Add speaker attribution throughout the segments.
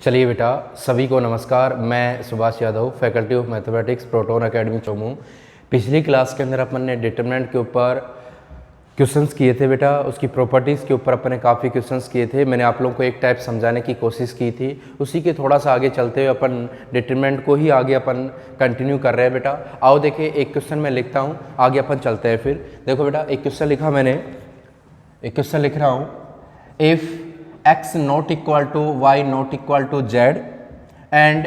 Speaker 1: चलिए बेटा, सभी को नमस्कार। मैं Subhash Yadav, faculty of mathematics, proton academy Chomu. पिछली क्लास के अंदर अपन ने डिटरमिनेंट के ऊपर क्वेश्चंस किए थे बेटा, उसकी प्रॉपर्टीज़ के ऊपर अपन ने काफ़ी क्वेश्चंस किए थे। मैंने आप लोगों को एक टाइप समझाने की कोशिश की थी, उसी के थोड़ा सा आगे चलते हुए अपन डिटरमिनेंट को ही आगे अपन कंटिन्यू कर रहे हैं बेटा। आओ देखिए, एक क्वेश्चन मैं लिखता हूँ, आगे अपन चलते हैं। फिर देखो बेटा, एक क्वेश्चन लिखा मैंने, एक क्वेश्चन लिख रहा हूँ। If x not equal to y not equal to z and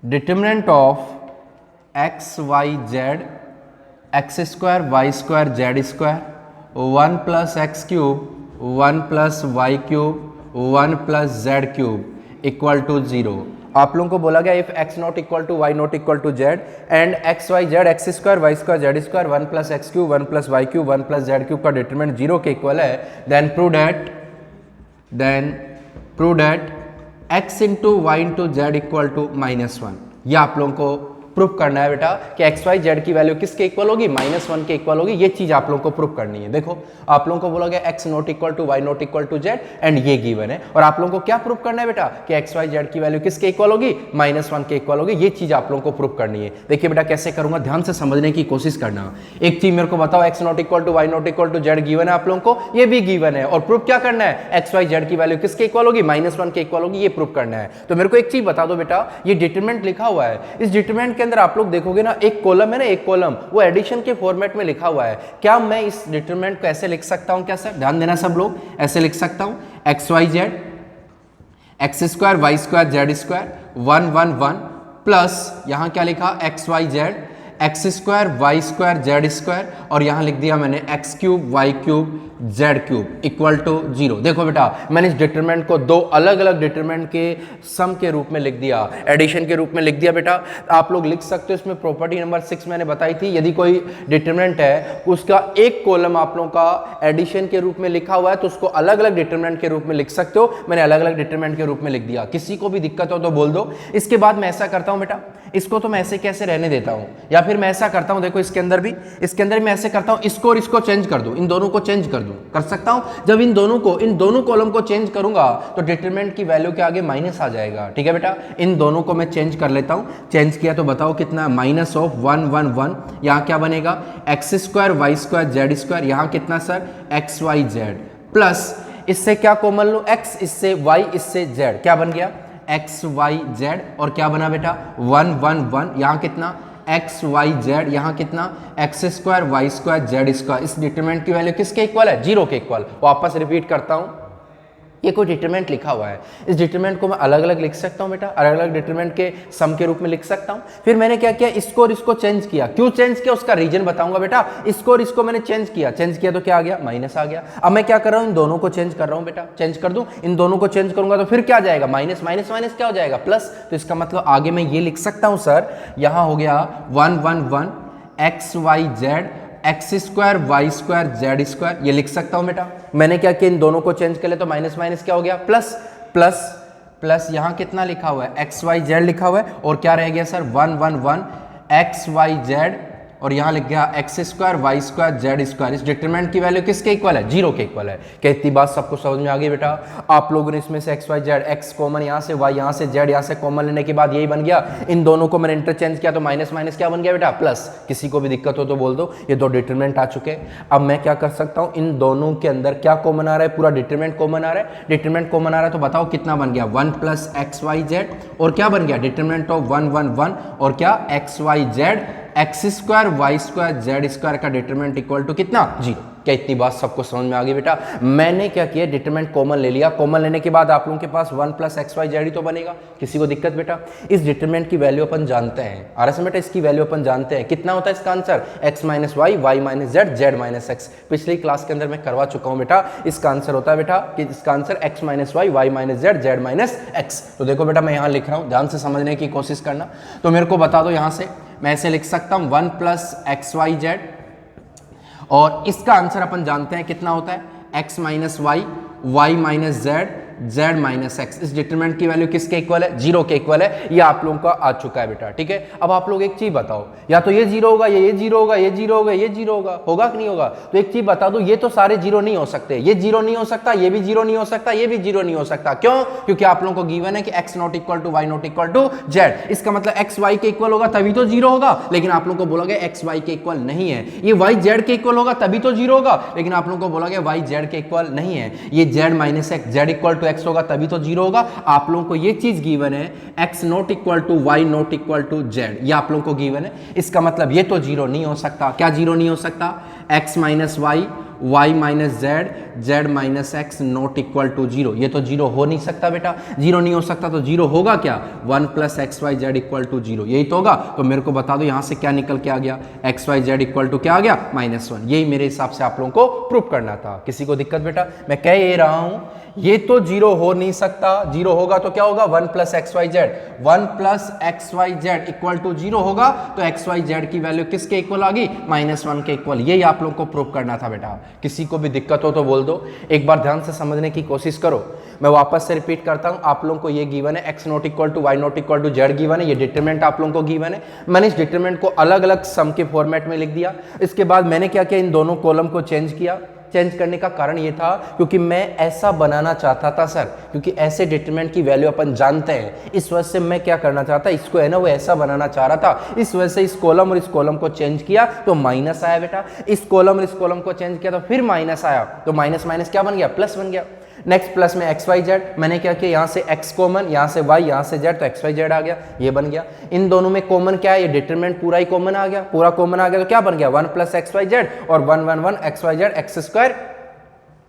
Speaker 1: determinant of x y z x square y square z square 1 plus x cube 1 plus y cube 1 plus z cube equal to 0। आप लोगों को बोला गया if x not equal to y not equal to z and x y z x square y square z square 1 plus x cube 1 plus y cube 1 plus z cube का determinant 0 के equal है, then prove that x into y into z equal to -1। ये आप लोगों को proof करना है बेटा कि एक्स वाई जेड की वैल्यू किसके इक्वल होगी, -1 के इक्वल होगी। ये चीज आप लोगों को प्रूफ करनी है। देखो, आप लोगों को बोला गया x not equal to y not equal to z and ये गिवन है, और आप लोगों को क्या प्रूफ करना है बेटा कि एक्स वाई जेड की वैल्यू किसके इक्वल होगी, -1 के इक्वल होगी। ये चीज आप लोगों को प्रूफ करनी है। देखिए बेटा, कैसे करूंगा, ध्यान से समझने की कोशिश करना। एक चीज मेरे को बताओ, x not equal to y not equal to z given है आप लोगों को, ये भी गिवन है, और प्रूफ क्या करना है, एक्स वाई जेड की वैल्यू किसके इक्वल होगी, -1 के इक्वल होगी। ये प्रूफ करना है। तो मेरे को एक चीज बता दो बेटा, ये डिटरमिनेंट लिखा हुआ है, इस डिटरमिनेंट के अंदर आप लोग देखोगे ना, एक कॉलम है ना, एक कॉलम वो एडिशन के फॉर्मेट में लिखा हुआ है। क्या मैं इस डिटरमिनेंट को ऐसे लिख सकता हूं क्या सर? ध्यान देना सब लोग, ऐसे लिख सकता हूं, x Y z x square Y square Z square 1 1 1 plus यहां क्या लिखा, x Y z x square Y square Z square, और यहां लिख दिया मैंने x cube y cube z cube equal to 0। देखो बेटा, मैंने इस डिटरमिनेंट को दो अलग अलग डिटरमिनेंट के सम के रूप में लिख दिया, एडिशन के रूप में लिख दिया बेटा। आप लोग लिख सकते हो, इसमें प्रॉपर्टी नंबर 6 मैंने बताई थी, यदि कोई डिटरमिनेंट है उसका एक कॉलम आप लोगों का एडिशन के रूप में लिखा हुआ है तो उसको अलग अलग डिटरमिनेंट के रूप में लिख सकते हो। मैंने अलग अलग डिटरमिनेंट के रूप में लिख दिया, किसी को भी दिक्कत हो तो बोल दो। इसके बाद मैं ऐसा करता हूं बेटा, इसको तो मैं ऐसे कैसे रहने देता हूं, या फिर मैं ऐसा करता हूं, देखो इसके अंदर भी, इसके अंदर मैं ऐसे करता हूं, इसको और इसको चेंज कर दूं, इन दोनों को चेंज कर दूं, कर सकता हूं। जब इन दोनों कॉलम को चेंज करूंगा तो डिटरमिनेंट की वैल्यू के आगे माइनस आ जाएगा। ठीक है बेटा, इन दोनों को मैं चेंज कर लेता हूं। चेंज किया तो बताओ कितना, माइनस ऑफ 1 1 1, यहां क्या बनेगा, X square Y square Z square, यहां कितना sir, X Y Z, plus इससे क्या कॉमन लो, एक्स इससे वाई इससे जेड, क्या बन गया, एक्स वाई जेड, और क्या बना बेटा 1 1 1, यहां कितना एक्स वाई जेड, यहां कितना x square Y square Z square. इस डिटरमिनेंट की वैल्यू किसके इक्वल है, 0 के इक्वल। वापस रिपीट करता हूं, ये कोई डिटरमिनेंट लिखा हुआ है, इस डिटरमिनेंट को मैं अलग अलग लिख सकता हूं बेटा, अलग अलग डिटरमिनेंट के सम के रूप में लिख सकता हूं। फिर मैंने क्या किया, इसको और इसको चेंज किया। क्यों चेंज किया उसका रीजन बताऊंगा बेटा। इसको और इसको मैंने चेंज किया तो क्या आ गया, माइनस आ गया। अब मैं क्या कर रहा हूं, इन दोनों को चेंज कर रहा हूं बेटा, चेंज कर दूं, इन दोनों को चेंज करूंगा तो फिर क्या आ जाएगा, माइनस माइनस माइनस क्या हो जाएगा, प्लस। तो इसका मतलब आगे मैं ये लिख सकता हूं सर, यहां हो गया 1 1 1 x Y z x square Y square Z square, ये लिख सकता हूं बेटा। मैंने क्या किया, इन दोनों को चेंज कर ले तो माइनस माइनस क्या हो गया, प्लस प्लस प्लस, यहां कितना लिखा हुआ है, एक्स वाई जेड लिखा हुआ है, और क्या रह गया सर 1 1 1 एक्स वाई जेड, और यहां लिख गया x square Y square Z square. इस डिटरमिनेंट की वैल्यू किसके इक्वल है, 0 के इक्वल है। क्या इतनी बात सबको समझ में आ गई बेटा? आप लोगों ने इसमें से x Y z, x common यहां से, वाई यहां से, जेड यहां से कॉमन लेने के बाद यही बन गया। इन दोनों को मैंने इंटरचेंज किया तो माइनस माइनस क्या बन गया बेटा, प्लस। किसी को भी दिक्कत हो तो बोल दो। ये दो डिटरमिनेंट आ चुके हैं। अब मैं क्या कर सकता हूं, इन दोनों के अंदर क्या कॉमन आ रहा है, पूरा डिटरमिनेंट कॉमन आ रहा है। डिटरमिनेंट कॉमन आ रहा है तो बताओ कितना बन गया, 1 प्लस एक्स वाई जेड, और क्या बन गया डिटरमिनेंट ऑफ 1 1 1, और क्या x Y z x square Y square Z square का डिटरमिनेंट इक्वल टू कितना, 0। क्या इतनी बात सबको समझ में आ गई बेटा? मैंने क्या किया, डिटरमिनेंट कॉमन ले लिया। कॉमन लेने के बाद आप लोगों के पास 1 प्लस एक्स वाई जेड ही तो बनेगा। किसी को दिक्कत बेटा? इस डिटरमिनेंट की वैल्यू अपन जानते हैं, आ रहा है बेटा, इसकी वैल्यू अपन जानते हैं। कितना होता है इसका answer, x minus y, y minus z, z minus x. पिछली क्लास के अंदर मैं करवा चुका हूं बेटा। इसका आंसर होता है बेटा कि इसका answer x minus y, y minus z, z minus x. तो देखो बेटा, मैं यहां लिख रहा हूं, ध्यान से समझने की कोशिश करना। तो मेरे को बता दो, यहां से मैं ऐसे लिख सकता हूं 1 प्लस एक्स वाई जेड, और इसका आंसर अपन जानते हैं कितना होता है, x minus y, y minus z, z minus x. इस डिटरमिनेंट की वैल्यू किसके इक्वल है? 0 के इक्वल है। ये आप लोगों का आ चुका है बेटा, ठीक है। अब आप लोग एक चीज बताओ, या तो ये 0 होगा, ये 0 होगा, ये 0 होगा, ये 0 होगा, होगा कि नहीं होगा? तो एक चीज बता दो, ये तो सारे 0 नहीं हो सकते, ये 0 नहीं हो सकता, ये भी 0 नहीं हो सकता, ये भी 0 नहीं हो सकता। क्यों? क्योंकि आप लोगों को गिवन है कि x not equal to y not equal to z। इसका मतलब x y के इक्वल होगा तभी तो 0 होगा, लेकिन आप लोगों को बोला गया x y के इक्वल नहीं है। ये y z के इक्वल होगा तभी तो 0 होगा, लेकिन आप लोगों को बोला गया y z के इक्वल नहीं है। ये z minus x, z equal to x होगा तभी तो 0 होगा। आप लोगों को ये चीज गिवन है x not equal to y not equal to z, ये आप लोगों को गिवन है। इसका मतलब ये तो 0 नहीं हो सकता। क्या 0 नहीं हो सकता? x minus y, y minus z, z minus x not equal to 0, ये तो 0 हो नहीं सकता बेटा। 0 नहीं हो सकता तो 0 होगा क्या? 1 plus x Y z equal to 0, यही तो होगा। तो मेरे को बता दो यहां से क्या निकल के आ गया? X Y z equal to क्या आ गया? -1। यही मेरे हिसाब से आप लोगों को प्रूव करना था। किसी को दिक्कत बेटा? मैं कह ये रहा हूं ये तो 0 हो नहीं सकता। 0 होगा तो क्या होगा? 1 plus x Y z, 1 plus x Y z equal to 0 होगा, तो एक्स वाई जेड की वैल्यू किसके इक्वल आ गई? -1 के इक्वल। यही आप लोगों को प्रूव करना था बेटा। किसी को भी दिक्कत हो तो बोल दो, एक बार ध्यान से समझने की कोशिश करो। मैं वापस से रिपीट करता हूं, आप लोगों को ये गिवन है x not equal to y not equal to z given है, ये डिटरमिनेंट आप लोगों को गिवन है। मैंने इस डिटरमिनेंट को अलग अलग सम के फॉर्मेट में लिख दिया। इसके बाद मैंने क्या किया? इन दोनों कॉलम को चेंज किया। चेंज करने का कारण ये था क्योंकि मैं ऐसा बनाना चाहता था सर, क्योंकि ऐसे डिटरमिनेंट की वैल्यू अपन जानते हैं, इस वजह से मैं क्या करना चाहता, इसको है ना वो ऐसा बनाना चाह रहा था। इस वजह से इस कॉलम और इस कॉलम को चेंज किया तो माइनस आया बेटा। इस कॉलम और इस कॉलम को चेंज किया तो फिर माइनस आया, तो माइनस माइनस क्या बन गया? प्लस बन गया। नेक्स्ट प्लस में एक्स वाई जेड, मैंने क्या किया? यहाँ से x कॉमन, यहाँ से y, यहाँ से z, तो एक्स वाई जेड आ गया, ये बन गया। इन दोनों में कॉमन क्या है? ये डिटरमिनेंट पूरा ही कॉमन आ गया। पूरा कॉमन आ गया तो क्या बन गया? 1 प्लस एक्स वाई जेड, और 1 1 1 x Y z, x square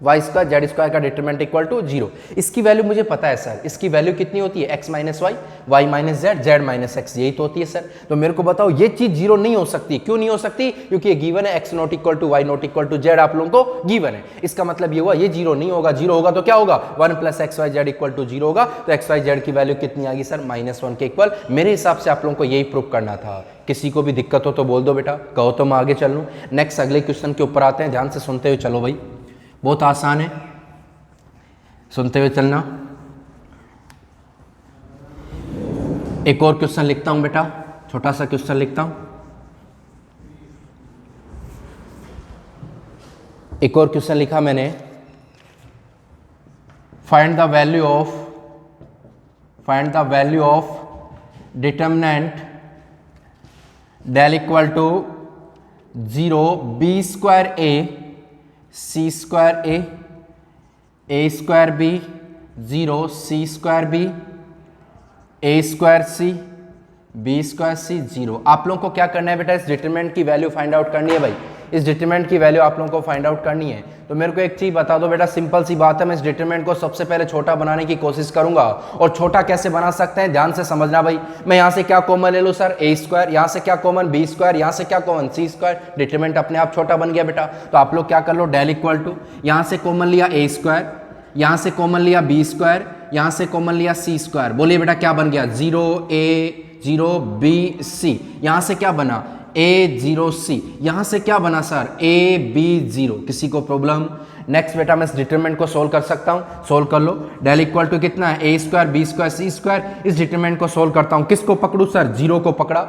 Speaker 1: Y square Z square का डिटरमिनेंट इक्वल टू 0। इसकी वैल्यू मुझे पता है सर, इसकी वैल्यू कितनी होती है? X minus y, y minus z, z minus x, यही तो होती है सर। तो मेरे को बताओ ये चीज 0 नहीं हो सकती। क्यों नहीं हो सकती? क्योंकि ये गिवन है x not equal to y not equal to z, आप लोगों को गिवन है। इसका मतलब ये हुआ ये 0 नहीं होगा। 0 होगा तो क्या होगा? 1 plus x Y z equal to 0 होगा, तो एक्स वाई जेड की वैल्यू कितनी आ गई सर? -1 के इक्वल। मेरे हिसाब से आप लोगों को यही प्रूव करना था। किसी को भी दिक्कत हो तो बोल दो बेटा, कहो तो मैं आगे चल लूँ। नेक्स्ट अगले क्वेश्चन के ऊपर आते हैं, ध्यान से सुनते हुए चलो भाई, बहुत आसान है, सुनते हुए चलना। एक और क्वेश्चन लिखता हूं बेटा, छोटा सा क्वेश्चन लिखता हूं। एक और क्वेश्चन लिखा मैंने, find the value of determinant del equal to 0 b square a c square a square b 0 c square b a square c b square c 0। आप लोगों को क्या करना है बेटा? इस डिटरमिनेंट की वैल्यू फाइंड आउट करनी है भाई। इस डिटरमिनेंट की वैल्यू आप लोगों को फाइंड आउट करनी है। तो मेरे को एक चीज बता दो बेटा, सिंपल सी बात है, मैं इस डिटरमिनेंट को सबसे पहले छोटा बनाने की कोशिश करूंगा। और छोटा कैसे बना सकते हैं ध्यान से समझना भाई। मैं यहाँ से क्या कॉमन ले लूँ सर? ए स्क्वायर, यहाँ से क्या कॉमन? बी स्क्वायर, यहाँ से क्या कॉमन? सी स्क्वायर। डिटरमिनेंट अपने आप छोटा बन गया बेटा। तो आप लोग क्या कर लो? डेल इक्वल टू, यहाँ से कॉमन लिया ए स्क्वायर, यहाँ से कॉमन लिया बी स्क्वायर, यहाँ से कॉमन लिया सी स्क्वायर। बोलिए बेटा क्या बन गया? 0a 0b c। यहाँ से क्या बना? a 0c। यहाँ से क्या बना सर? a b 0। किसी को प्रॉब्लम? नेक्स्ट बेटा मैं इस डिटरमिनेंट को सोल्व कर सकता हूँ, सोल्व कर लो। डेल इक्वल टू कितना है? a square B square C square. इस डिटरमिनेंट को सोल्व करता हूँ, किसको पकड़ू सर? 0 को पकड़ा,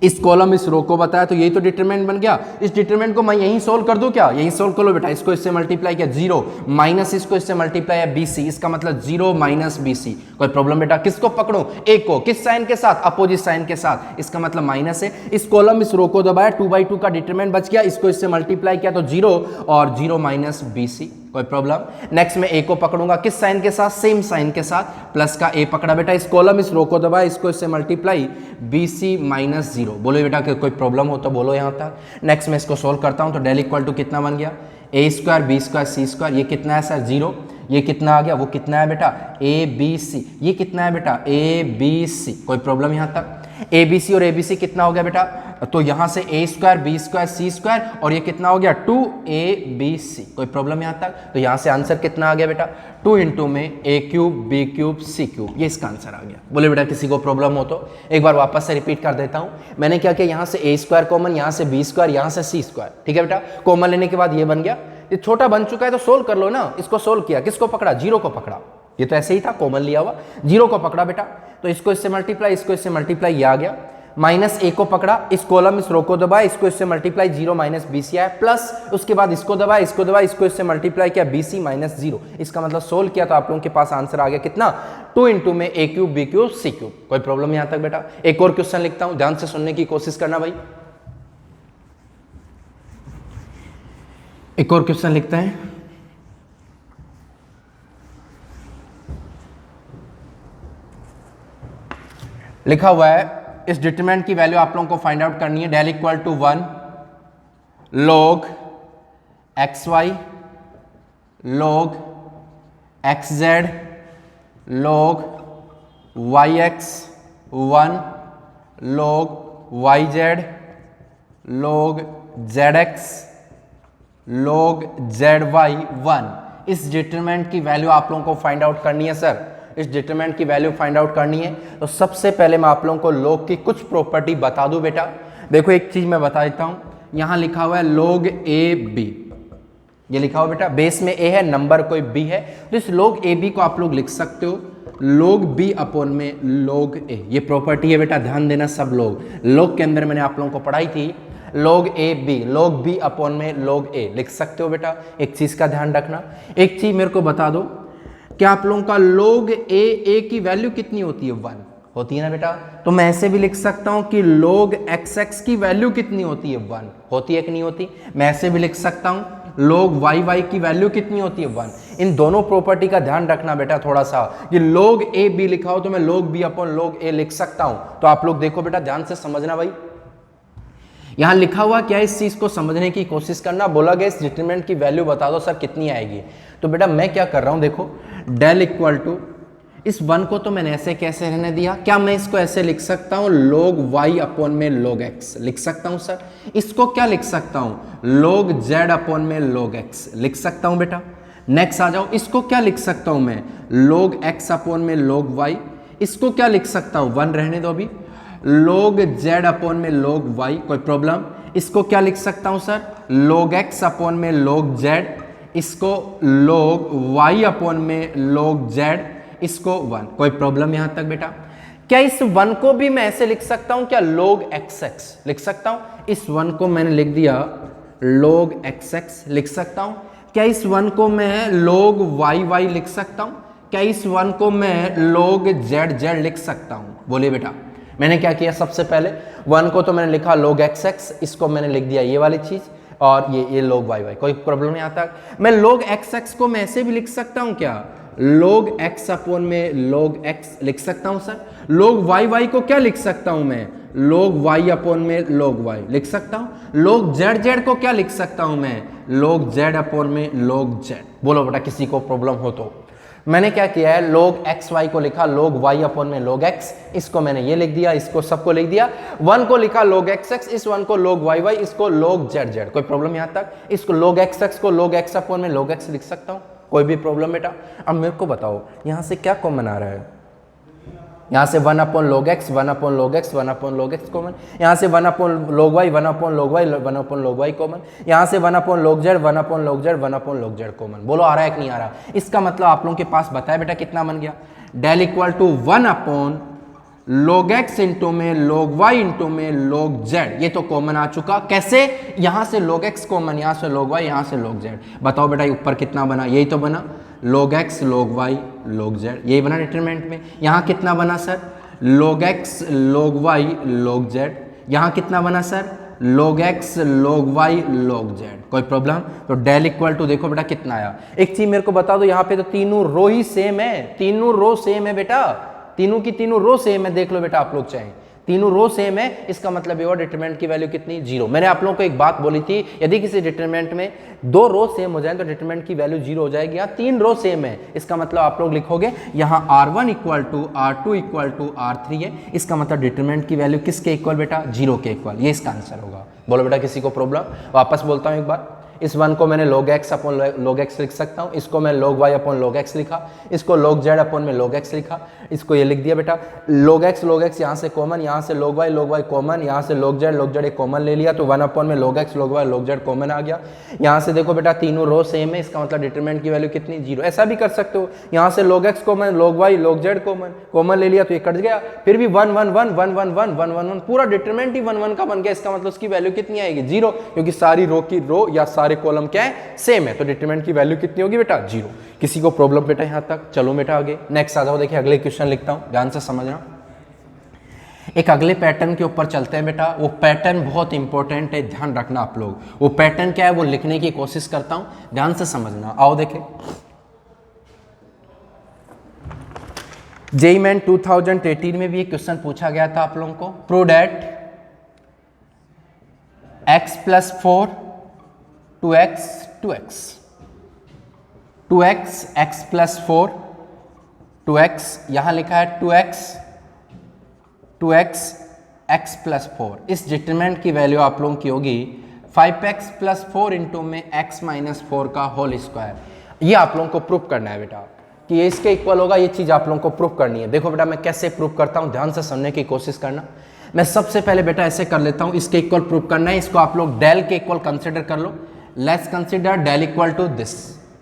Speaker 1: इस कॉलम इस रो को बताया, तो यही तो डिटरमिनेंट बन गया। इस डिटरमिनेंट को मैं यहीं सोल्व कर दूं क्या? यहीं सोल्व कर लो बेटा। इसको इससे मल्टीप्लाई किया 0 माइनस इसको इससे मल्टीप्लाई है BC, इसका मतलब 0 माइनस BC। कोई प्रॉब्लम बेटा? किसको पकड़ूं? A को, किस साइन के साथ? अपोजिट साइन के साथ, इसका मतलब माइनस है। इस कॉलम इस रो को दबाया, 2/2 का डिटरमिनेंट बच गया, इसको इससे मल्टीप्लाई किया तो 0 और 0 माइनस BC। कोई प्रॉब्लम? नेक्स्ट मैं A को पकड़ूंगा, किस साइन के साथ? सेम साइन के साथ, प्लस का A पकड़ा बेटा, इस कॉलम इस रो को दबाया, इसको इससे मल्टीप्लाई BC माइनस 0। बोलो बेटा कि कोई प्रॉब्लम हो तो बोलो यहाँ तक। नेक्स्ट मैं इसको सोल्व करता हूँ, तो डेल इक्वल टू कितना बन गया? a square B square C square. ये कितना है सर? 0। ये कितना आ गया? वो कितना है बेटा? ABC। ये कितना है बेटा? ABC। कोई प्रॉब्लम यहाँ तक? ABC और ABC कितना हो गया बेटा? तो यहाँ से a square B square C square, और ये कितना हो गया? 2ABC। कोई प्रॉब्लम यहाँ तक? तो यहाँ से आंसर कितना आ गया बेटा? 2 इंटू में a cube B cube C cube, ये इसका आंसर आ गया। बोले बेटा किसी को प्रॉब्लम हो तो? एक बार वापस से रिपीट कर देता हूँ। मैंने क्या किया? यहाँ से a स्क्वायर कॉमन, यहाँ से बी स्क्वायर, यहाँ से सी स्क्वायर, ठीक है बेटा। कॉमन लेने के बाद ये बन गया, ये छोटा बन चुका है तो सोल्व कर लो ना। इसको सोल्व किया, किसको पकड़ा, जीरो को पकड़ा, ये तो ऐसे ही था कॉमन लिया हुआ, जीरो को पकड़ा बेटा, तो इसको इससे मल्टीप्लाई, इसको इससे मल्टीप्लाई, ये आ गया। माइनस ए को पकड़ा, इस कॉलम इस रो को दबाया, इसको इससे मल्टीप्लाई, 0 माइनस बी सी आया, प्लस उसके बाद इसको दबाया, इसको दबाया, इसको इससे मल्टीप्लाई किया, बी सी माइनस 0। इसका मतलब सोल्व किया तो आप लोगों के पास आंसर आ गया कितना, 2 इंटू में ए cube B cube C cube. कोई प्रॉब्लम यहां तक बेटा? एक और क्वेश्चन लिखता हूं, ध्यान से सुनने की कोशिश करना भाई। एक और क्वेश्चन लिखते हैं। लिखा हुआ है इस डिटरमिनेंट की वैल्यू आप लोगों को फाइंड आउट करनी है। Del equal to 1 log xy log xz log yx 1 log yz log zx log zy 1। इस डिटरमिनेंट की वैल्यू आप लोगों को फाइंड आउट करनी है सर। इस डिटरमिनेंट की वैल्यू फाइंड आउट करनी है तो सबसे पहले मैं आप लोगों को log की कुछ प्रॉपर्टी बता दूं बेटा। देखो एक चीज मैं बता देता हूं, यहां लिखा हुआ है log a b, ये लिखा हुआ बेटा, बेस में a है, नंबर कोई b है, तो इस log a b को आप लोग लिख सकते हो log b अपॉन में log a। ये प्रॉपर्टी है बेटा, ध्यान देना सब लोग। log के अंदर मैंने आप लोगों को पढ़ाई थी log log b अपॉन में log a लिख सकते हो बेटा। एक चीज का ध्यान रखना, एक चीज मेरे को बता दो, क्या आप लोगों का log a की वैल्यू कितनी होती है, 1 होती है ना बेटा। तो मैं ऐसे भी लिख सकता हूं कि log xx की वैल्यू कितनी होती है, 1 होती है कि नहीं होती। मैं ऐसे भी लिख सकता हूं log yy की वैल्यू कितनी होती है, 1। इन दोनों प्रॉपर्टी का ध्यान रखना बेटा थोड़ा सा, कि log a b लिखा हो तो मैं log b upon log a लिख सकता हूं। तो आप लोग देखो बेटा, ध्यान से समझना भाई, यहां लिखा हुआ क्या है, इस चीज को समझने की कोशिश करना। बोला गया इस डिटरमिनेंट की वैल्यू बता दो सर कितनी आएगी। तो बेटा मैं क्या कर रहा हूं, देखो डेल इक्वल टू, इस 1 को तो मैंने ऐसे कैसे रहने दिया, क्या मैं इसको ऐसे लिख सकता हूं log y अपॉन में log x लिख सकता हूं सर। इसको क्या लिख सकता हूं, log z अपॉन में log x लिख सकता हूं बेटा। नेक्स्ट आ जाओ, इसको क्या लिख सकता हूं मैं, log x अपॉन में log y। इसको क्या लिख सकता हूं, 1 रहने दो अभी, log z अपॉन में log y। कोई प्रॉब्लम? इसको क्या लिख सकता हूं सर, log x अपॉन में log z। इसको log y अपॉन में log z, इसको 1। कोई प्रॉब्लम यहां तक बेटा? क्या इस 1 को भी मैं ऐसे लिख सकता हूं क्या, log xx लिख सकता हूं। इस 1 को मैंने लिख दिया log xx लिख सकता हूं। क्या इस 1 को मैं log yy लिख सकता हूं। क्या इस 1 को मैं log zz लिख सकता हूं। बोलिए बेटा, मैंने क्या किया, सबसे पहले 1 को तो मैंने लिखा log xx, इसको मैंने लिख दिया ये वाली चीज, और ये log yy। कोई प्रॉब्लम यहां तक? मैं log xx को मैं ऐसे भी लिख सकता हूं क्या, log x अपॉन में log x लिख सकता हूं सर। log yy को क्या लिख सकता हूं मैं, log y अपॉन में log y लिख सकता हूं। log zz को क्या लिख सकता हूं मैं, log z अपॉन में log z। बोलो बेटा किसी को प्रॉब्लम हो तो। मैंने क्या किया है, log xy को लिखा log y अपॉन में log x, इसको मैंने ये लिख दिया, इसको सबको लिख दिया। 1 को लिखा log xx, इस 1 को log yy, इसको log zz। कोई प्रॉब्लम यहां तक? इसको log xx को log x अपॉन में log x लिख सकता हूं। कोई भी प्रॉब्लम बेटा? अब मेरे को बताओ यहां से क्या कॉमन आ रहा है, यहां से 1 upon log x, 1 upon log x, 1 upon log x common. यहां से 1 upon log y, 1 upon log y, 1 upon log y common. यहां से 1 upon log z, 1 upon log z, 1 upon log z common. बोलो आ रहा है कि नहीं आ रहा? इसका मतलब आप लोगों के पास बताया बेटा कितना बन गया, del equal to 1 upon log x into में log y इंटू में log z। ये तो कॉमन आ चुका। कैसे? यहां से log x कॉमन, यहां से log y, यहां से log z। बताओ बेटा ऊपर कितना बना, यही तो बना log x log y log z, यही बना डिटरमिनेंट में। यहां कितना बना sir, log x log y log z। यहां कितना बना sir, log x log y log z। कोई प्रॉब्लम? तो डेल इक्वल टू देखो बेटा कितना आया। एक चीज मेरे को बता दो, यहाँ पे तो तीनों रो ही सेम है, तीनों रो सेम है बेटा, तीनों की तीनों रो सेम है। देख लो बेटा आप लोग चाहें, तीनों रो सेम है, इसका मतलब ये और डिटरमिनेंट की वैल्यू कितनी, 0। मैंने आप लोगों को एक बात बोली थी, यदि किसी डिटरमिनेंट में 2 रो सेम हो जाए तो डिटरमिनेंट की वैल्यू 0 हो जाएगी। यहाँ 3 रो सेम है, इसका मतलब आप लोग लिखोगे यहाँ R1 equal to R2 equal to R3 है, इसका मतलब डिटरमिनेंट की वैल्यू किसके इक्वल बेटा, 0 के इक्वल। ये इसका आंसर होगा। बोलो बेटा किसी को प्रॉब्लम? वापस बोलता हूँ एक बार, इस 1 को मैंने log x upon log x लिख सकता हूँ, इसको मैं log y upon log x लिखा, इसको log z अपॉन में log x लिखा, इसको ये लिख दिया बेटा। log x यहाँ से कॉमन, यहाँ से log y कॉमन, यहाँ से log z एक कॉमन ले लिया तो 1 अपॉन में log x log z common आ गया। यहाँ से देखो बेटा तीनों रो सेम है, इसका मतलब डिटरमिनेंट की वैल्यू कितनी 0। ऐसा भी कर सकते हो, यहाँ से log x common log y log z common ले लिया तो ये कट गया, फिर भी 1 1 1 1 1 1 1 1 1 पूरा डिटरमिनेंट ही 1 1 का बन गया। इसका मतलब उसकी वैल्यू कितनी आएगी 0, क्योंकि सारी रो की रो या सारे कॉलम क्या है सेम है, तो डिटरमिनेंट की वैल्यू कितनी होगी बेटा 0। किसी को प्रॉब्लम बेटा यहाँ तक? चलो बेटा आगे नेक्स्ट आ जाओ। देखिए अगले क्वेश्चन लिखता हूँ, ध्यान से समझना। एक अगले पैटर्न के ऊपर चलते हैं बेटा। वो पैटर्न बहुत इंपॉर्टेंट है, ध्यान रखना आप लोग। वो पैटर्न क्या है वो लिखने की कोशिश करता हूँ, ध्यान से समझना। आओ देखें, जेईई मेन 2018 में भी एक क्वेश्चन पूछा गया था आप लोगों को। Prove that x plus 4 2x 2x x plus 4 2x, यहां लिखा है 2x x प्लस 4। इस डिटरमिनेंट की वैल्यू आप लोगों की होगी 5x प्लस 4 इंटू में x माइनस 4 का होल स्क्वायर। ये आप लोगों को प्रूफ करना है बेटा कि ये इसके इक्वल होगा, ये चीज आप लोगों को प्रूफ करनी है। देखो बेटा मैं कैसे प्रूफ करता हूं, ध्यान से समझने की कोशिश करना। मैं सबसे पहले बेटा ऐसे कर लेता हूं, इसके इक्वल प्रूफ करना है, इसको आप लोग डेल के इक्वल कंसिडर कर लो। Let's consider del equal to this,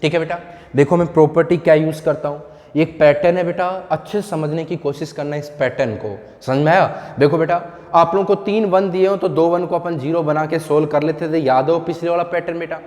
Speaker 1: ठीक है बेटा। देखो मैं प्रॉपर्टी क्या यूज करता हूं, ये एक पैटर्न है बेटा, अच्छे से समझने की कोशिश करना इस पैटर्न को, समझ में आया? देखो बेटा आप लोगों को 3 1 दिए हो तो 2 1 को अपन 0 बना के सोल्व कर लेते थे, याद हो पिछले वाला पैटर्न बेटा।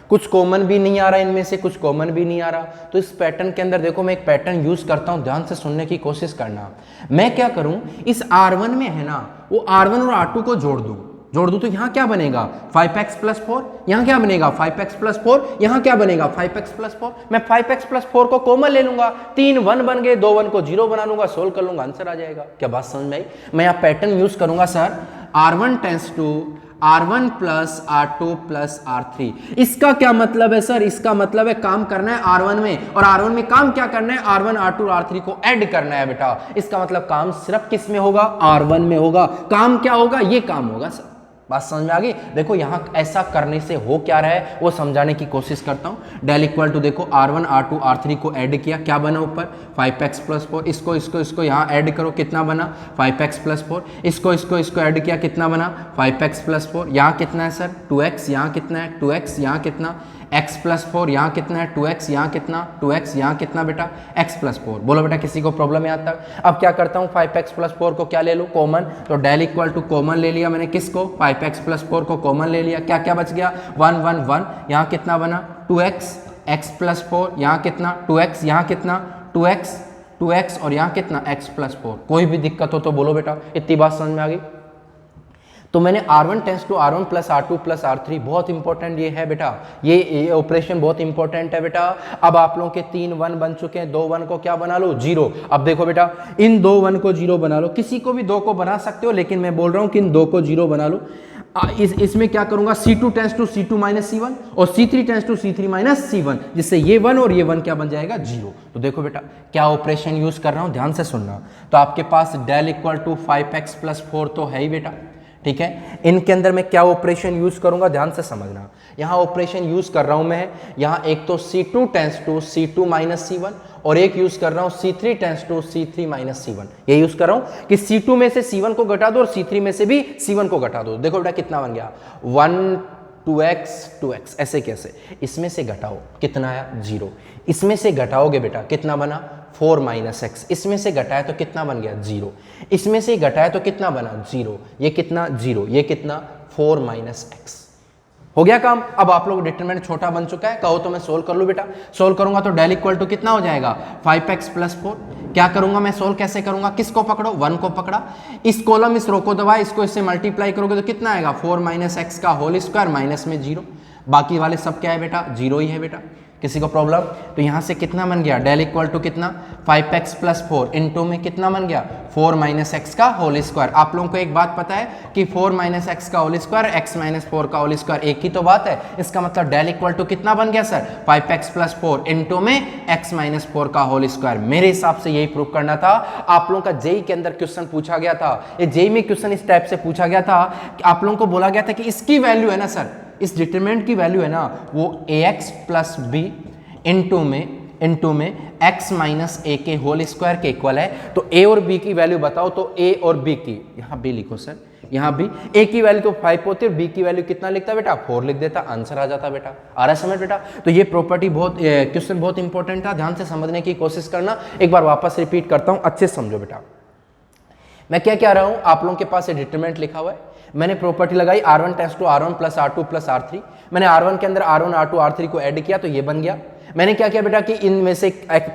Speaker 1: कुछ कॉमन भी नहीं आ रहा इनमें से, कुछ कॉमन भी नहीं आ रहा, तो इस पैटर्न के अंदर देखो मैं एक पैटर्न यूज करता हूं, ध्यान से सुनने की कोशिश करना। मैं क्या करूं, इस R1 में है ना, वो R1 और R2 को जोड़ दूं तो यहाँ क्या बनेगा 5x प्लस 4, यहाँ क्या बनेगा 5x प्लस 4, यहाँ क्या बनेगा 5x प्लस 4। मैं 5x प्लस 4 को कॉमन ले लूंगा, 3 1 बन गए, 2 1 को 0 बना लूंगा, सोल्व कर लूंगा, आंसर आ जाएगा। क्या बात समझ में आई? मैं यहाँ पैटर्न यूज करूंगा sir, R1 tends to R1 plus R2 plus R3। इसका क्या मतलब है सर? इसका मतलब है काम करना है R1 में, और R1 में काम क्या करना है, R1 R2 R3 को ऐड करना है बेटा। इसका मतलब काम सिर्फ किस में होगा, R1 में होगा। काम क्या होगा, ये काम होगा सर। बात समझ में आ गई? देखो यहां ऐसा करने से हो क्या रहा है वो समझाने की कोशिश करता हूं। डेल इक्वल टू देखो R1 R2 R3 को ऐड किया, क्या बना ऊपर 5x प्लस 4, इसको यहां ऐड करो, कितना बना 5x प्लस 4, इसको ऐड किया, कितना बना 5x प्लस 4। यहाँ कितना है सर 2x, यहाँ कितना है 2x, यहाँ कितना x प्लस 4, यहाँ कितना है 2x, यहाँ कितना 2x, यहाँ कितना बेटा x प्लस 4। बोलो बेटा किसी को प्रॉब्लम यहाँ तक? अब क्या करता हूँ 5x प्लस 4 को क्या ले लूँ कॉमन, तो डेल इक्वल टू कॉमन ले लिया मैंने, किसको 5x प्लस 4 को कॉमन ले लिया, क्या क्या बच गया 1 1 1, यहाँ कितना बना 2x x प्लस 4, यहाँ कितना 2x, यहाँ कितना 2x और यहाँ कितना x प्लस 4। कोई भी दिक्कत हो तो बोलो बेटा, इतनी बात समझ में आ गई? तो मैंने R1 tends to R1 plus R2 plus R3, बहुत इंपॉर्टेंट ये है बेटा, ये ऑपरेशन बहुत इंपॉर्टेंट है बेटा। अब आप लोगों के 3 1 बन चुके हैं, 2 1 को क्या बना लो 0। अब देखो बेटा इन 2 1 को 0 बना लो, किसी को भी 2 को बना सकते हो, लेकिन मैं बोल रहा हूं कि इन 2 को 0 बना लो। इसमें क्या करूंगा C2 tense to C2 minus C1 और C3 tense to C3 minus C1, जिससे ये 1 और ये 1 क्या बन जाएगा 0। तो देखो बेटा क्या ऑपरेशन यूज कर रहा हूं, ध्यान से सुनना। तो आपके पास del equal to 5x plus 4 तो है ही बेटा, ठीक है। इनके अंदर मैं क्या ऑपरेशन यूज करूंगा, ध्यान से समझना। यहां ऑपरेशन यूज कर रहा हूं मैं, यहां एक तो C2 tense to C2 minus C1 और एक यूज कर रहा हूं C3 tense to C3 minus C1। ये यूज कर रहा हूं कि C2 में से C1 को घटा दो और C3 में से भी C1 को घटा दो। देखो बेटा कितना बन गया 1 2x, ऐसे कैसे, इसमें से घटाओ कितना आया 0, इसमें से घटाओगे बेटा कितना बना 4 माइनस एक्स, इसमें से घटाया तो कितना बन गया 0, इसमें से घटाया तो कितना बना 0, ये कितना 0, ये कितना 4 माइनस एक्स। हो गया काम। अब आप लोग डिटरमिनेंट छोटा बन चुका है, कहो तो मैं सोल्व कर लूं बेटा। सोल्व करूंगा तो डेल इक्वल टू कितना हो जाएगा 5x प्लस 4। क्या करूंगा मैं, सोल्व कैसे करूंगा, किसको पकड़ो 1 को पकड़ा, इस कॉलम इस रो को दबाया, इसको इससे मल्टीप्लाई करोगे तो कितना आएगा 4 माइनस एक्स का होल स्क्वायर माइनस में 0। बाकी वाले सब क्या है बेटा 0 ही है बेटा। किसी को प्रॉब्लम? तो यहां से कितना बन गया डेल इक्वल टू कितना 5x प्लस 4 इंटू में कितना बन गया 4 माइनस एक्स का होल स्क्वायर। आप लोगों को एक बात पता है कि 4 माइनस एक्स का होल स्क्वायर x माइनस 4 का होल स्क्वायर एक ही तो बात है। इसका मतलब डेल इक्वल टू कितना बन गया सर 5x प्लस 4 इंटू में x माइनस 4 का होल स्क्वायर। मेरे हिसाब से यही प्रूव करना था। आप लोगों का जेई के अंदर क्वेश्चन पूछा गया था, ये जेई में क्वेश्चन इस टाइप से पूछा गया था कि आप लोगों को बोला गया था कि इसकी वैल्यू है ना सर, इस डिटरमिनेंट की वैल्यू है ना वो ax प्लस बी इंटू में x माइनस ए के होल स्क्वायर के इक्वल है। तो a और b की वैल्यू बताओ, तो a और b की, यहाँ b लिखो सर, यहाँ b, a की वैल्यू तो 5 होती है, b की वैल्यू कितना लिखता बेटा 4 लिख देता, आंसर आ जाता बेटा। आ रहा है समझ बेटा? तो ये प्रॉपर्टी बहुत, क्वेश्चन बहुत इंपॉर्टेंट था, ध्यान से समझने की कोशिश करना। एक बार वापस रिपीट करता हूँ, अच्छे से समझो बेटा। मैं क्या कह रहा हूं, आप लोगों के पास ये डिटरमिनेंट लिखा हुआ है, मैंने प्रॉपर्टी लगाई R1 tends to R1 plus R2 plus R3। मैंने R1 के अंदर R1 R2 R3 को ऐड किया तो ये बन गया। मैंने क्या किया बेटा कि इनमें से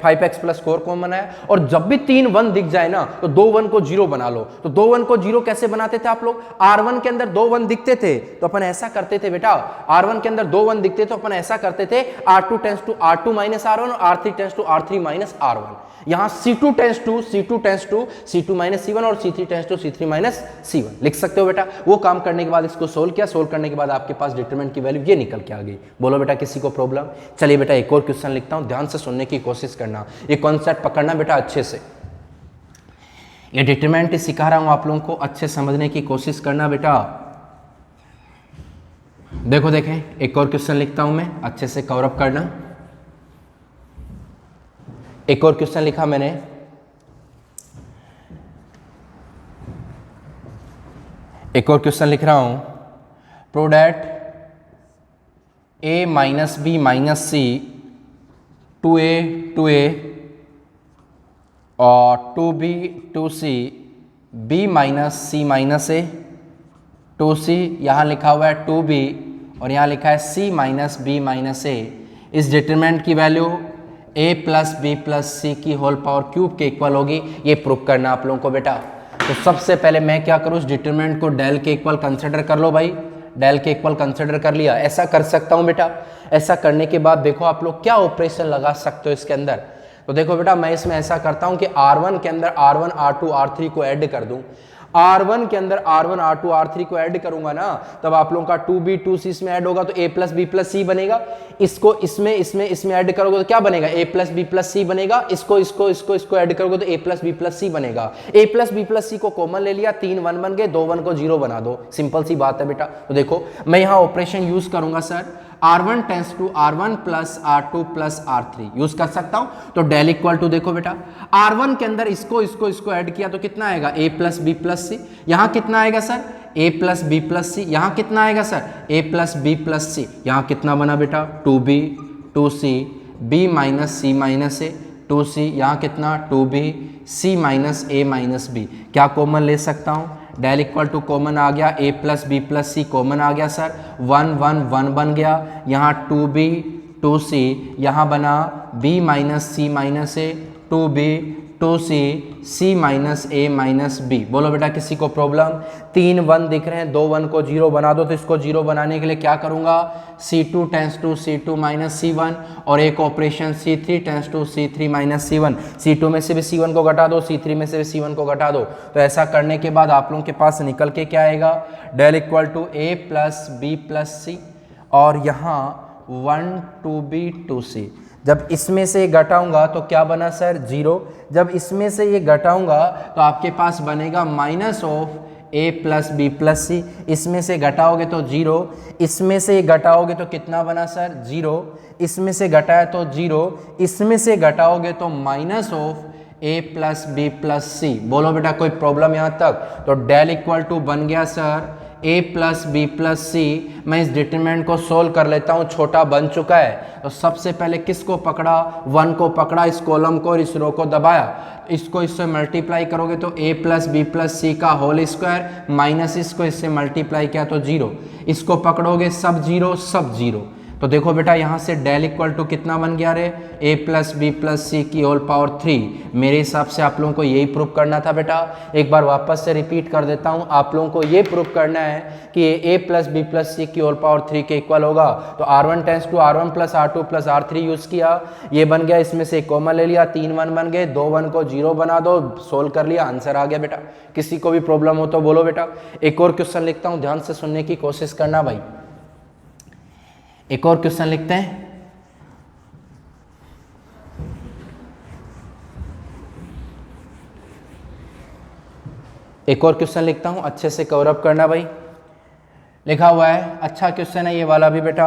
Speaker 1: 5x प्लस 4 कॉमन बनाया, और जब भी 3 1 दिख जाए ना तो 2 1 को 0 बना लो। तो 2 1 को 0 कैसे बनाते थे आप लोग? R1 के अंदर 2 1 दिखते थे तो अपन ऐसा करते थे बेटा, R1 के अंदर 2 1 दिखते तो अपन ऐसा करते थे R2 tends to R2 minus R1 और R3 tends to R3 minus R1। यहां C2 tends to C2 minus C1 और C3 tends to C3 minus C1 लिख सकते हो बेटा। वो काम करने के बाद इसको सोल्व किया, सोल्व करने के बाद आपके पास डिटरमिनेंट की वैल्यू ये निकल के आ गई। बोलो बेटा किसी को प्रॉब्लम? चलिए बेटा एक और क्वेश्चन लिखता हूं, ध्यान से सुनने की कोशिश करना, ये कॉन्सेप्ट पकड़ना बेटा अच्छे से। ये डिटरमिनेंट सिखा रहा हूं आप लोगों को, अच्छे समझने की कोशिश करना बेटा। देखो देखें, एक और क्वेश्चन लिखता हूं मैं, अच्छे से कवर अप करना। एक और क्वेश्चन लिखा मैंने, एक और क्वेश्चन लिख रहा हूं, prove that a minus B minus C 2a और 2b 2c b माइनस सी माइनस ए 2c, यहाँ लिखा हुआ है 2b और यहाँ लिखा है c minus B minus a. इस डिटरमिनेंट की value a plus B plus सी की होल पावर क्यूब के इक्वल होगी, ये प्रूव करना आप लोगों को बेटा। तो सबसे पहले मैं क्या करूँ, उस डिटरमिनेंट को डेल के इक्वल कंसिडर कर लो भाई, डेल के इक्वल कंसिडर कर लिया, ऐसा कर सकता हूँ बेटा। ऐसा करने के बाद देखो आप लोग क्या ऑपरेशन लगा सकते हो इसके अंदर। तो देखो बेटा मैं इसमें ऐसा करता हूँ कि R1 के अंदर R1 R2 R3 को ऐड कर दूँ। R1 के अंदर R1 R2 R3 को ऐड करूंगा ना, तब आप लोगों का 2b 2c इसमें ऐड होगा तो a प्लस बी प्लस सी बनेगा। इसको इसमें ऐड करोगे तो क्या बनेगा, a प्लस बी प्लस सी बनेगा। इसको ऐड करोगे तो a प्लस बी प्लस सी बनेगा। a प्लस बी प्लस सी को कॉमन ले लिया, 3 1 बन गए, 2 1 को 0 बना दो, सिंपल सी बात है बेटा। तो देखो मैं यहाँ ऑपरेशन यूज करूंगा sir, R1 tends to R1 plus R2 plus R3 use कर सकता हूं। तो डेल इक्वल टू देखो बेटा, R1 के अंदर इसको ऐड किया तो कितना आएगा, a plus B plus c. यहाँ कितना आएगा sir, a plus B plus c. यहाँ कितना आएगा sir, a plus B plus c. यहाँ कितना बना बेटा, 2b 2c b माइनस सी माइनस ए 2c। यहाँ कितना 2b c minus a minus b. क्या कॉमन ले सकता हूँ, डेल इक्वल टू कॉमन आ गया, a plus B plus c common आ गया सर, 1 1 1 बन गया। यहाँ 2b 2c, यहाँ बना b minus C minus A 2b 2c c minus a minus B. बोलो बेटा किसी को प्रॉब्लम? 3 1 दिख रहे हैं, 2 1 को 0 बना दो। तो इसको 0 बनाने के लिए क्या करूंगा, C2 tends to C2 minus C1 और एक operation C3 tends to C3 minus C1। C2 में से भी C1 को घटा दो, C3 में से भी C1 को घटा दो। तो ऐसा करने के बाद आप लोगों के पास निकल के क्या आएगा, del equal to a plus B plus c और यहाँ 1 2b 2c। जब इसमें से घटाऊंगा तो क्या बना सर, 0। जब इसमें से ये घटाऊंगा तो आपके पास बनेगा minus of a plus B plus c. इसमें से घटाओगे तो 0, इसमें से घटाओगे तो कितना बना सर, 0। इसमें से घटाया तो 0, इसमें से घटाओगे तो minus of a plus B plus c. बोलो बेटा कोई प्रॉब्लम यहाँ तक? तो डेल इक्वल टू बन गया sir a plus B plus c. मैं इस डिटरमिनेंट को सोल्व कर लेता हूँ, छोटा बन चुका है। तो सबसे पहले किसको पकड़ा, 1 को पकड़ा, इस कॉलम को और इस रो को दबाया। इसको इससे मल्टीप्लाई करोगे तो a प्लस बी प्लस सी का होल स्क्वायर माइनस इसको इससे मल्टीप्लाई किया तो 0। इसको पकड़ोगे सब 0 सब 0। तो देखो बेटा यहाँ से डेल इक्वल टू कितना बन गया रे, a प्लस बी प्लस सी की होल पावर 3। मेरे हिसाब से आप लोगों को यही प्रूफ करना था बेटा। एक बार वापस से रिपीट कर देता हूँ, आप लोगों को ये प्रूफ करना है कि a प्लस बी प्लस सी की होल पावर 3 के इक्वल होगा। तो R1 tends to R1 plus R2 plus R3 use किया, ये बन गया, इसमें से कॉमन ले लिया, 3 1 बन गए, 2 1 को 0 बना दो, सोल्व कर लिया, आंसर आ गया बेटा। किसी को भी प्रॉब्लम हो तो बोलो बेटा। एक और क्वेश्चन लिखता हूँ, ध्यान से सुनने की कोशिश करना भाई। एक और क्वेश्चन लिखते हैं, एक और क्वेश्चन लिखता हूं, अच्छे से कवर अप करना भाई। लिखा हुआ है। अच्छा क्वेश्चन है ये वाला भी बेटा।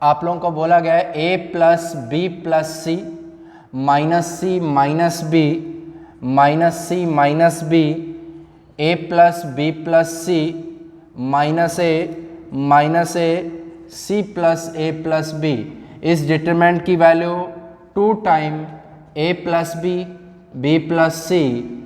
Speaker 1: आप लोगों को बोला गया है a plus B plus c minus B minus C minus b a plus B plus c minus a c plus b इस डिटरमिनेंट की value 2 time a plus B plus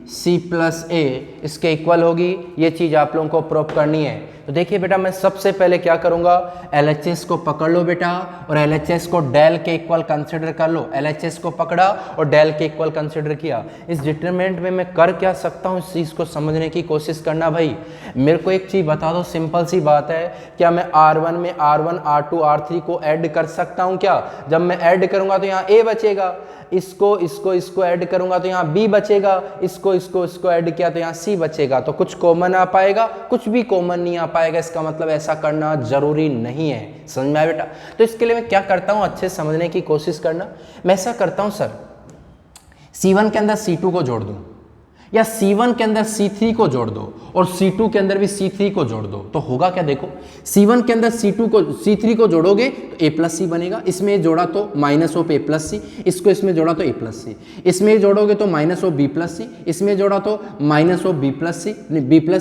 Speaker 1: c plus a इसके equal होगी। ये चीज़ आप लोगों को prove करनी है। तो देखिए बेटा, मैं सबसे पहले क्या करूंगा, LHS को पकड़ लो बेटा और LHS को डेल के इक्वल कंसिडर कर लो। LHS को पकड़ा और डेल के इक्वल कंसिडर किया। इस डिटरमिनेंट में मैं कर क्या सकता हूँ, इस चीज़ को समझने की कोशिश करना भाई। मेरे को एक चीज़ बता दो, सिंपल सी बात है, क्या मैं R1 में R1 R2 R3 को ऐड कर सकता हूँ क्या? जब मैं ऐड करूंगा तो यहाँ A बचेगा, इसको ऐड करूंगा तो यहाँ B बचेगा, इसको ऐड किया तो यहाँ C बचेगा। तो कुछ कॉमन आ पाएगा, कुछ भी कॉमन नहीं आ पाएगा। इसका मतलब ऐसा करना जरूरी नहीं है। समझ में आया बेटा? तो इसके लिए मैं क्या करता हूँ, अच्छे समझने की कोशिश करना। मैं ऐसा करता हूँ सर, C1 के अंदर C2 को जोड़ दूँ या C1 के अंदर C3 को जोड़ दो और C2 के अंदर भी C3 को जोड़ दो, तो होगा क्या देखो। C1 के अंदर C3 को जोड़ोगे तो A प्लस सी बनेगा। इसमें जोड़ा तो माइनस ऑफ A प्लस सी, इसको इसमें जोड़ा तो A प्लस सी, इसमें जोड़ोगे तो minus of B plus c, इसमें जोड़ा तो minus of B plus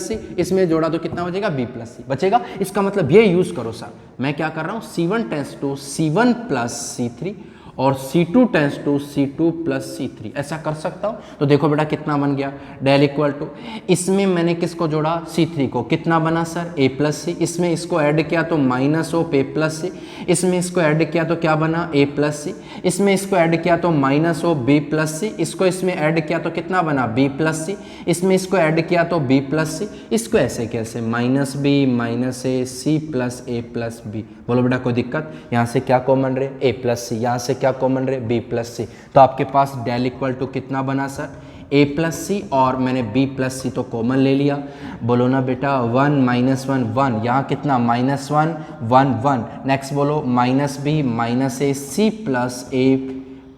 Speaker 1: c, इसमें जोड़ा तो कितना बचेगा, B प्लस सी बचेगा। इसका मतलब ये यूज करो सर, मैं क्या कर रहा हूँ, C1 tense to C1 plus C3 और C2 tense to C2 plus C3, ऐसा कर सकता हूँ। तो देखो बेटा कितना बन गया, डेल इक्वल टू, इसमें मैंने किसको जोड़ा, C3 को, कितना बना सर, A प्लस सी, इसमें इसको ऐड किया तो minus of A plus c, इसमें इसको ऐड किया तो क्या बना, A प्लस सी, इसमें इसको ऐड किया तो माइनस ऑफ B प्लस सी, इसको इसमें ऐड किया तो कितना बना, B प्लस सी, इसमें इसको ऐड किया तो B प्लस सी, इसको ऐसे कैसे, minus B minus A C plus A plus B। बोलो बेटा कोई दिक्कत? यहाँ से क्या कॉमन रहे, A प्लस सी, यहाँ से क्या कॉमन रहे, B प्लस सी। तो आपके पास डेल इक्वल टू कितना बना सर, A प्लस सी और मैंने B प्लस सी तो कॉमन ले लिया। बोलो ना बेटा 1 माइनस 1 1, यहाँ कितना माइनस 1 1 1। नेक्स्ट बोलो minus B minus A C plus A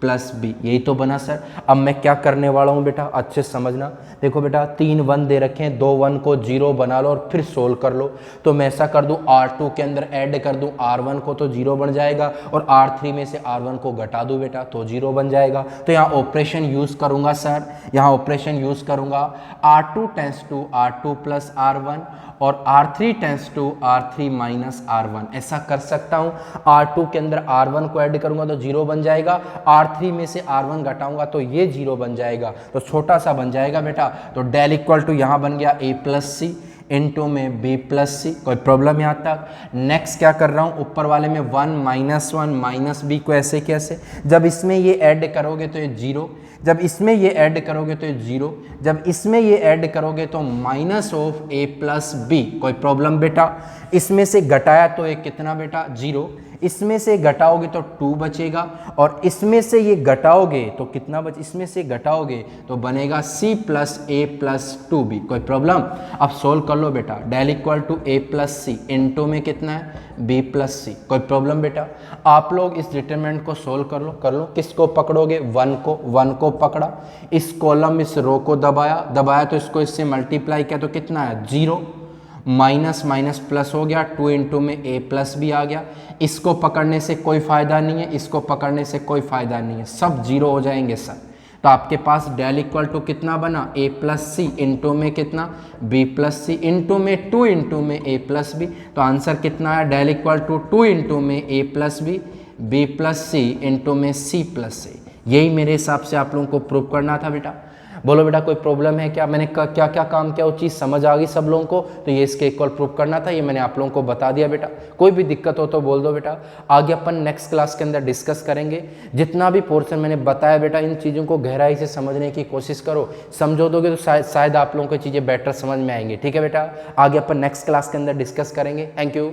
Speaker 1: plus B, यही तो बना सर। अब मैं क्या करने वाला हूँ बेटा, अच्छे से समझना। देखो बेटा 3 1 दे रखे हैं, 2 1 को 0 बना लो और फिर सोल्व कर लो। तो मैं ऐसा कर दूं, R2 के अंदर ऐड कर दूं R1 को तो 0 बन जाएगा और R3 में से R1 को घटा दूं बेटा तो 0 बन जाएगा। तो यहाँ ऑपरेशन यूज करूंगा सर, यहाँ ऑपरेशन यूज करूंगा, R2 tense to R2 plus R1 और R3 tense to R3 minus R1, ऐसा कर सकता हूँ। R2 के अंदर R1 को ऐड करूंगा तो 0 बन जाएगा, R3 में से R1 घटाऊंगा तो ये 0 बन जाएगा, तो छोटा सा बन जाएगा बेटा। तो डेल इक्वल टू यहाँ बन गया A प्लस सी इंटू में B प्लस सी। कोई प्रॉब्लम यहाँ तक? नेक्स्ट क्या कर रहा हूँ, ऊपर वाले में 1 माइनस B को ऐसे कैसे, जब इसमें ये ऐड करोगे तो ये 0, जब इसमें ये ऐड करोगे तो ये 0, जब इसमें ये ऐड करोगे तो minus of A plus B। कोई प्रॉब्लम बेटा? इसमें से घटाया तो ये कितना बेटा, 0, इसमें से घटाओगे तो 2 बचेगा और इसमें से ये घटाओगे तो कितना इसमें से घटाओगे तो बनेगा C plus A plus 2B। कोई प्रॉब्लम? अब सोल्व कर लो बेटा, del equal to A plus C into में कितना है, B प्लस सी। कोई प्रॉब्लम बेटा? आप लोग इस डिटरमिनेंट को सोल्व कर लो। किसको पकड़ोगे, 1 को पकड़ा, इस कॉलम इस रो को दबाया तो इसको इससे मल्टीप्लाई किया तो कितना है, 0, माइनस माइनस प्लस हो गया, 2 इंटू में A प्लस भी आ गया। इसको पकड़ने से कोई फ़ायदा नहीं है, इसको पकड़ने से कोई फ़ायदा नहीं है, सब 0 हो जाएंगे सर। तो आपके पास डेल इक्वल टू कितना बना, A प्लस सी इंटू में कितना, B प्लस सी इंटू में 2 इंटू में A प्लस बी। तो आंसर कितना है, डेल इक्वल टू 2 इंटू में A plus B, B plus C into में C प्लस सी। यही मेरे हिसाब से आप लोगों को प्रूव करना था बेटा। बोलो बेटा कोई प्रॉब्लम है क्या? मैंने क्या क्या काम किया, वो चीज़ समझ आ गई सब लोगों को? तो ये इसके इक्वल प्रूव करना था, ये मैंने आप लोगों को बता दिया बेटा। कोई भी दिक्कत हो तो बोल दो बेटा, आगे अपन नेक्स्ट क्लास के अंदर डिस्कस करेंगे। जितना भी पोर्शन मैंने बताया बेटा, इन चीज़ों को गहराई से समझने की कोशिश करो, समझो दोगे तो शायद आप लोगों को चीज़ें बेटर समझ में आएंगी। ठीक है बेटा, आगे अपन नेक्स्ट क्लास के अंदर डिस्कस करेंगे। Thank you.